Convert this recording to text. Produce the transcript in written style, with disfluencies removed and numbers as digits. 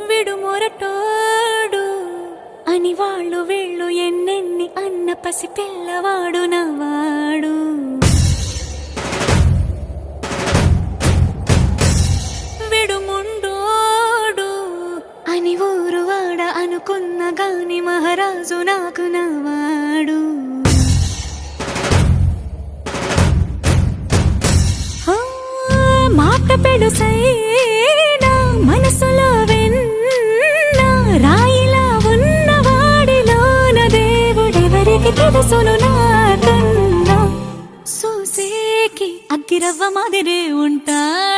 విడుమొరటోడు అని వాళ్ళు వీళ్ళు ఎన్నెన్ని అన్న పసి పిల్లవాడు నవ్వాడు. విడుముండోడు అని ఊరు వాడ అనుకున్న గాని మహారాజు నాకు నవ్వాడు. మాట పెడుసైనా మనసులో వెన్న రాయిలా ఉన్నవాడిలోన దేవుడెవరికి తెలుసును నాకన్నా. సూసేకి అగ్గిరవ్వ మాదిరే ఉంటాడు.